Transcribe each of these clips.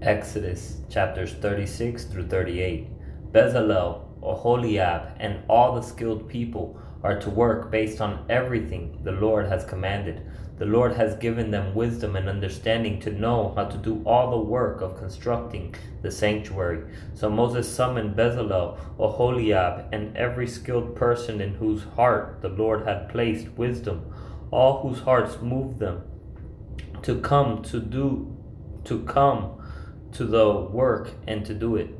Exodus chapters 36 through 38. Bezalel, Oholiab, and all the skilled people are to work based on everything the Lord has commanded. The Lord has given them wisdom and understanding to know how to do all the work of constructing the sanctuary. So Moses summoned Bezalel, Oholiab, and every skilled person in whose heart the Lord had placed wisdom, all whose hearts moved them to come to the work and to do it.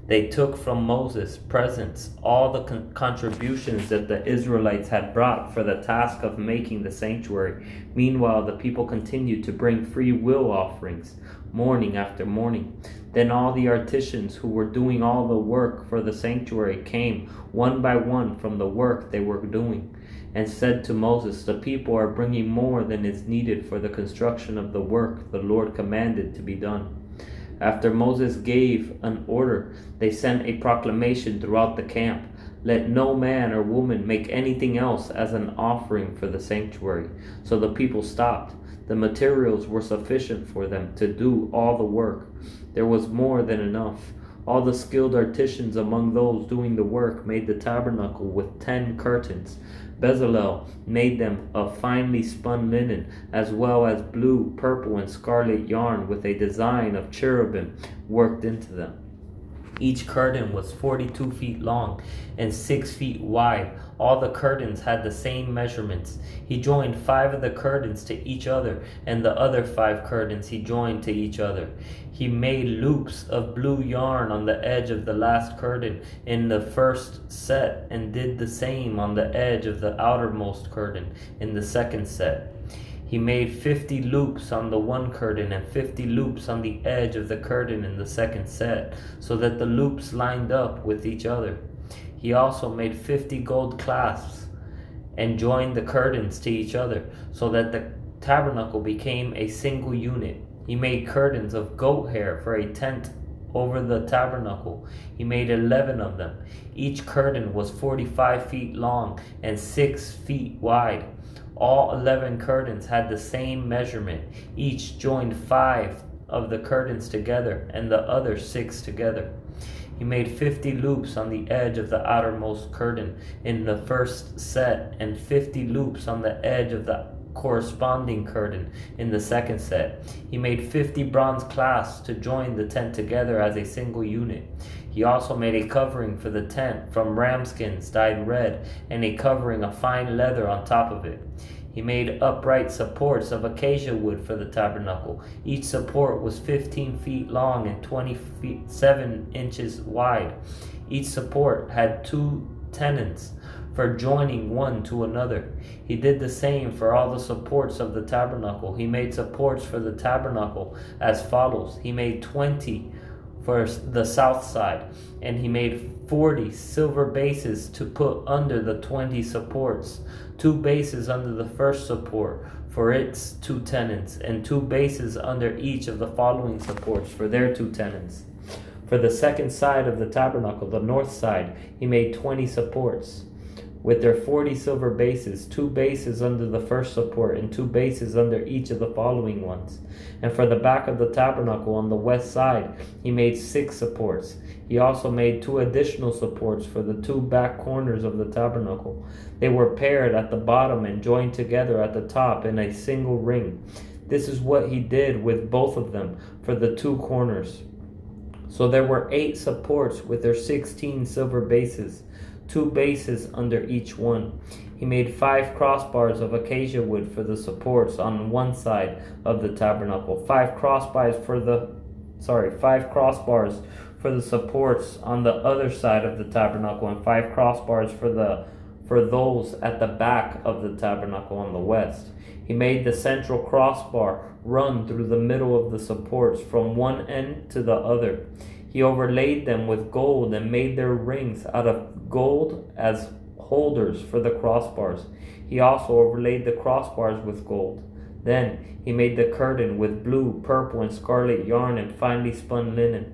They took from Moses' presents all the contributions that the Israelites had brought for the task of making the sanctuary. Meanwhile, the people continued to bring free will offerings morning after morning. Then all the artisans who were doing all the work for the sanctuary came one by one from the work they were doing, and said to Moses, "The people are bringing more than is needed for the construction of the work the Lord commanded to be done." After Moses gave an order, they sent a proclamation throughout the camp: "Let no man or woman make anything else as an offering for the sanctuary." So the people stopped. The materials were sufficient for them to do all the work. There was more than enough. All the skilled artisans among those doing the work made the tabernacle with 10 curtains. Bezalel made them of finely spun linen, as well as blue, purple, and scarlet yarn with a design of cherubim worked into them. Each curtain was 42 feet long and 6 feet wide. All the curtains had the same measurements. He joined 5 of the curtains to each other, and the other 5 curtains he joined to each other. He made loops of blue yarn on the edge of the last curtain in the first set, and did the same on the edge of the outermost curtain in the second set. He made 50 loops on the one curtain and 50 loops on the edge of the curtain in the second set, so that the loops lined up with each other. He also made 50 gold clasps and joined the curtains to each other, so that the tabernacle became a single unit. He made curtains of goat hair for a tent over the tabernacle. He made 11 of them. Each curtain was 45 feet long and 6 feet wide. All 11 curtains had the same measurement. Each joined 5 of the curtains together and the other 6 together. He made 50 loops on the edge of the outermost curtain in the first set, and 50 loops on the edge of the corresponding curtain in the second set. He made 50 bronze clasps to join the tent together as a single unit. He also made a covering for the tent from ram skins dyed red, and a covering of fine leather on top of it. He made upright supports of acacia wood for the tabernacle. Each support was 15 feet long and 27 inches wide. Each support had 2 tenons for joining one to another. He did the same for all the supports of the tabernacle. He made supports for the tabernacle as follows. He made 20 for the south side, and he made 40 silver bases to put under the 20 supports, 2 bases under the first support for its 2 tenons, and 2 bases under each of the following supports for their 2 tenons. For the second side of the tabernacle, the north side, he made 20 supports with their 40 silver bases, 2 bases under the first support and 2 bases under each of the following ones. And for the back of the tabernacle on the west side, he made 6 supports. He also made 2 additional supports for the 2 back corners of the tabernacle. They were paired at the bottom and joined together at the top in a single ring. This is what he did with both of them for the 2 corners. So there were 8 supports with their 16 silver bases, 2 bases under each one. He made 5 crossbars of acacia wood for the supports on one side of the tabernacle, 5 crossbars for the supports on the other side of the tabernacle, and 5 crossbars for those at the back of the tabernacle on the west. He made the central crossbar run through the middle of the supports from one end to the other. He overlaid them with gold and made their rings out of gold as holders for the crossbars. He also overlaid the crossbars with gold. Then he made the curtain with blue, purple, and scarlet yarn and finely spun linen.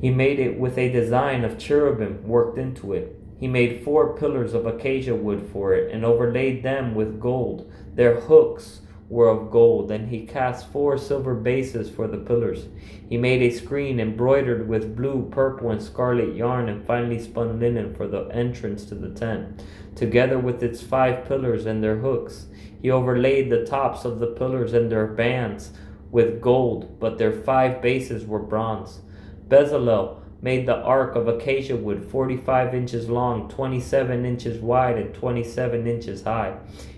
He made it with a design of cherubim worked into it. He made 4 pillars of acacia wood for it and overlaid them with gold. Their hooks were of gold, and he cast 4 silver bases for the pillars. He made a screen embroidered with blue, purple, and scarlet yarn and finely spun linen for the entrance to the tent, together with its 5 pillars and their hooks. He overlaid the tops of the pillars and their bands with gold, but their 5 bases were bronze. Bezalel made the ark of acacia wood, 45 inches long, 27 inches wide, and 27 inches high.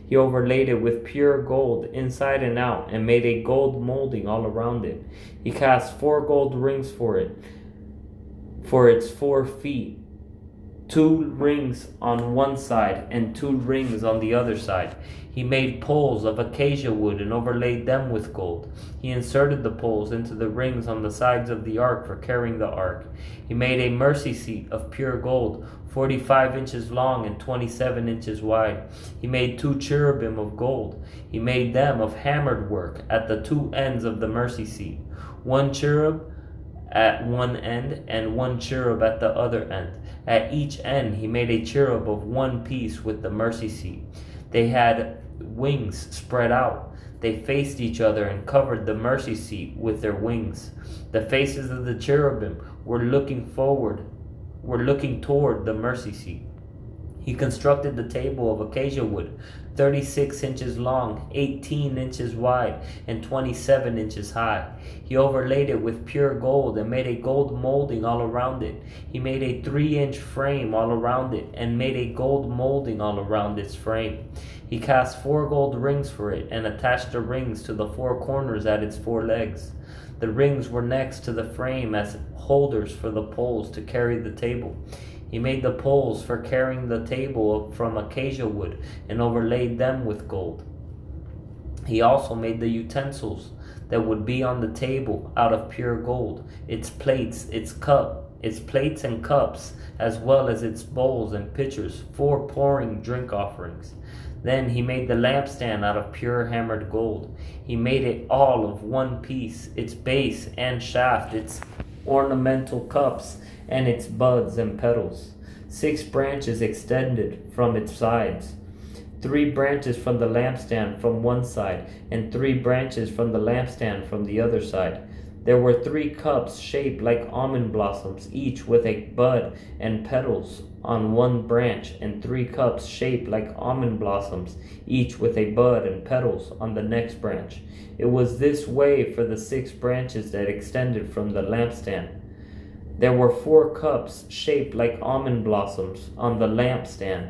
He overlaid it with pure gold inside and out, and made a gold molding all around it. He cast 4 gold rings for it, for its 4 feet, 2 rings on one side and 2 rings on the other side. He made poles of acacia wood and overlaid them with gold. He inserted the poles into the rings on the sides of the ark for carrying the ark. He made a mercy seat of pure gold, 45 inches long and 27 inches wide. He made 2 cherubim of gold. He made them of hammered work at the 2 ends of the mercy seat, 1 cherub at one end and 1 cherub at the other end. At each end he made a cherub of 1 piece with the mercy seat. They had wings spread out. They faced each other and covered the mercy seat with their wings. The faces of the cherubim were looking toward the mercy seat. He constructed the table of acacia wood, 36 inches long, 18 inches wide, and 27 inches high. He overlaid it with pure gold and made a gold molding all around it. He made a 3-inch frame all around it and made a gold molding all around its frame. He cast 4 gold rings for it and attached the rings to the 4 corners at its 4 legs. The rings were next to the frame as holders for the poles to carry the table. He made the poles for carrying the table from acacia wood and overlaid them with gold. He also made the utensils that would be on the table out of pure gold, its plates and cups, as well as its bowls and pitchers for pouring drink offerings. Then he made the lampstand out of pure hammered gold. He made it all of 1 piece, its base and shaft, its ornamental cups, and its buds and petals. 6 branches extended from its sides, 3 branches from the lampstand from one side, and 3 branches from the lampstand from the other side. There were 3 cups shaped like almond blossoms, each with a bud and petals on one branch, and 3 cups shaped like almond blossoms, each with a bud and petals on the next branch. It was this way for the 6 branches that extended from the lampstand. There were 4 cups shaped like almond blossoms on the lampstand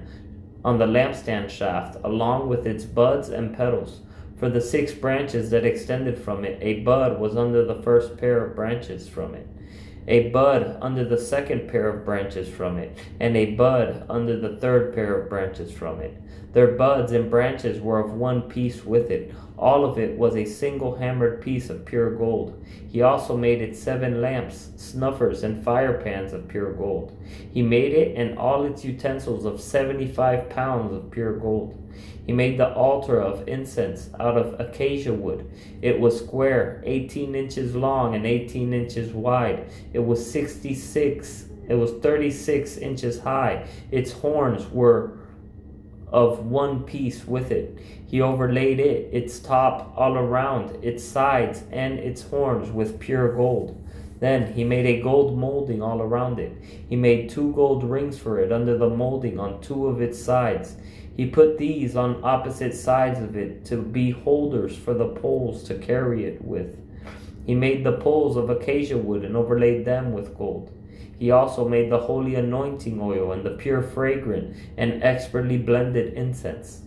shaft, along with its buds and petals. For the 6 branches that extended from it, a bud was under the first pair of branches from it, a bud under the second pair of branches from it, and a bud under the third pair of branches from it. Their buds and branches were of 1 piece with it. All of it was a single hammered piece of pure gold. He also made it 7 lamps, snuffers, and fire pans of pure gold. He made it and all its utensils of 75 pounds of pure gold. He made the altar of incense out of acacia wood. It was square, 18 inches long and 18 inches wide. It was 36 inches high. Its horns were of 1 piece with it. He overlaid it, its top all around, its sides and its horns with pure gold. Then he made a gold molding all around it. He made 2 gold rings for it under the molding on 2 of its sides. He put these on opposite sides of it to be holders for the poles to carry it with. He made the poles of acacia wood and overlaid them with gold. He also made the holy anointing oil and the pure fragrant and expertly blended incense.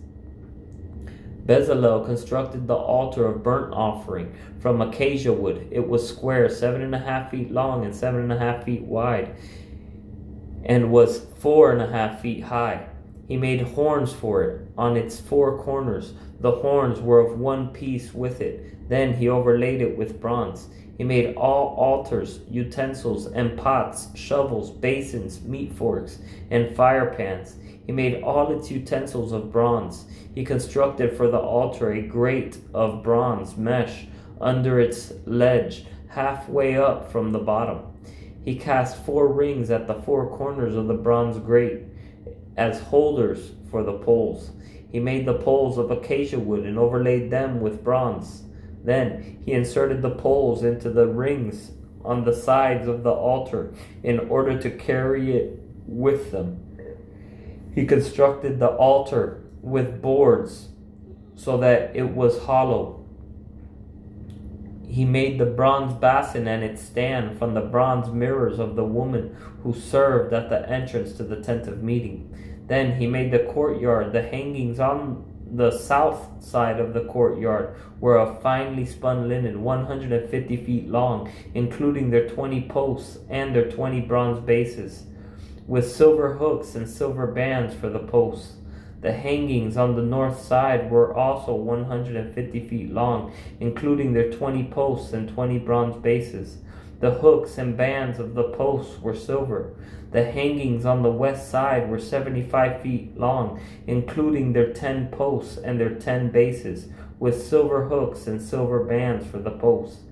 Bezalel constructed the altar of burnt offering from acacia wood. It was square, 7.5 feet long and 7.5 feet wide, and was 4.5 feet high. He made horns for it on its 4 corners. The horns were of 1 piece with it. Then he overlaid it with bronze. He made all altars, utensils, and pots, shovels, basins, meat forks, and fire pans. He made all its utensils of bronze. He constructed for the altar a grate of bronze mesh under its ledge, halfway up from the bottom. He cast 4 rings at the 4 corners of the bronze grate as holders for the poles. He made the poles of acacia wood and overlaid them with bronze. Then he inserted the poles into the rings on the sides of the altar in order to carry it with them. He constructed the altar with boards so that it was hollow. He made the bronze basin and its stand from the bronze mirrors of the woman who served at the entrance to the tent of meeting. Then he made the courtyard. The hangings on the south side of the courtyard were of finely spun linen, 150 feet long, including their 20 posts and their 20 bronze bases, with silver hooks and silver bands for the posts. The hangings on the north side were also 150 feet long, including their 20 posts and 20 bronze bases. The hooks and bands of the posts were silver. The hangings on the west side were 75 feet long, including their 10 posts and their 10 bases, with silver hooks and silver bands for the posts.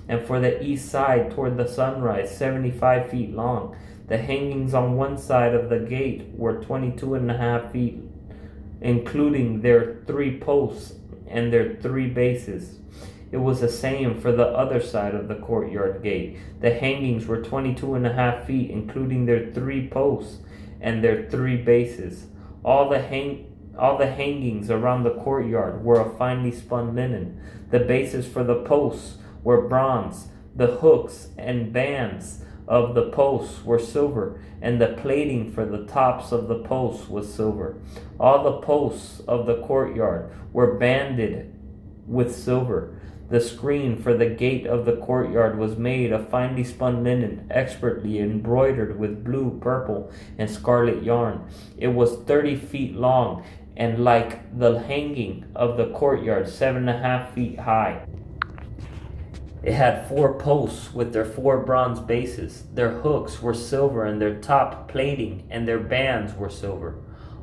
And for the east side toward the sunrise, 75 feet long. The hangings on one side of the gate were 22.5 feet, including their 3 posts and their 3 bases. It was the same for the other side of the courtyard gate. The hangings were 22.5 feet, including their 3 posts and their 3 bases. All the hangings around the courtyard were of finely spun linen. The bases for the posts were bronze. The hooks and bands of the posts were silver, and the plating for the tops of the posts was silver. All the posts of the courtyard were banded with silver. The screen for the gate of the courtyard was made of finely spun linen, expertly embroidered with blue, purple, and scarlet yarn. It was 30 feet long, and like the hanging of the courtyard, 7.5 feet high. It had 4 posts with their 4 bronze bases. Their hooks were silver, and their top plating and their bands were silver.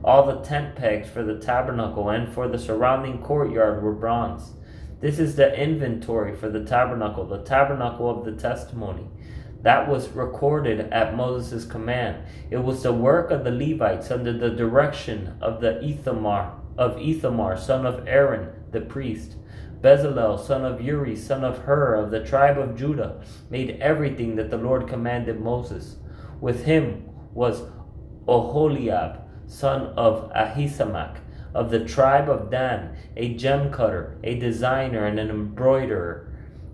All the tent pegs for the tabernacle and for the surrounding courtyard were bronze. This is the inventory for the tabernacle of the testimony. That was recorded at Moses' command. It was the work of the Levites under the direction of Ithamar, son of Aaron, the priest. Bezalel, son of Uri, son of Hur, of the tribe of Judah, made everything that the Lord commanded Moses. With him was Oholiab, son of Ahisamach, of the tribe of Dan, a gem cutter, a designer, and an embroiderer,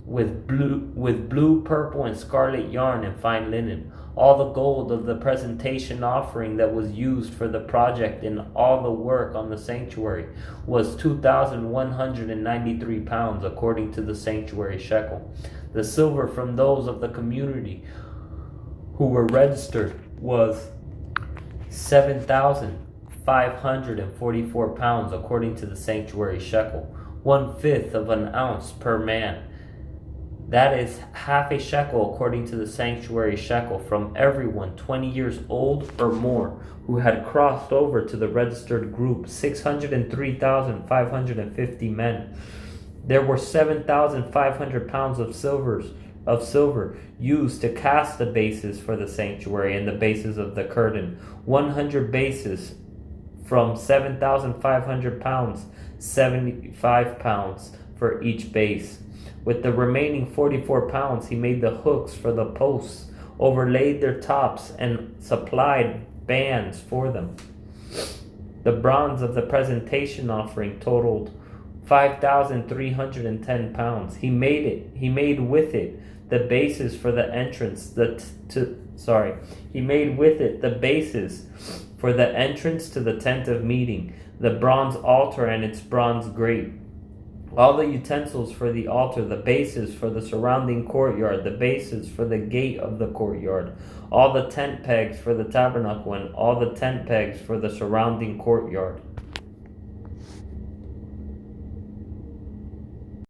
with blue, purple, and scarlet yarn and fine linen. All the gold of the presentation offering that was used for the project and all the work on the sanctuary was 2,193 pounds, according to the sanctuary shekel. The silver from those of the community who were registered was 7,544 pounds, according to the sanctuary shekel, 1/5 of an ounce per man. That is half a shekel according to the sanctuary shekel from everyone 20 years old or more who had crossed over to the registered group, 603,550 men. There were 7,500 pounds of silver used to cast the bases for the sanctuary and the bases of the curtain. 100 bases from 7,500 pounds, 75 pounds for each base. With the remaining 44 pounds, he made the hooks for the posts, overlaid their tops, and supplied bands for them. The bronze of the presentation offering totaled 5,310 pounds. He made with it the bases for the entrance. He made with it the bases for the entrance to the tent of meeting, the bronze altar and its bronze grate, all the utensils for the altar, the bases for the surrounding courtyard, the bases for the gate of the courtyard, all the tent pegs for the tabernacle, and all the tent pegs for the surrounding courtyard.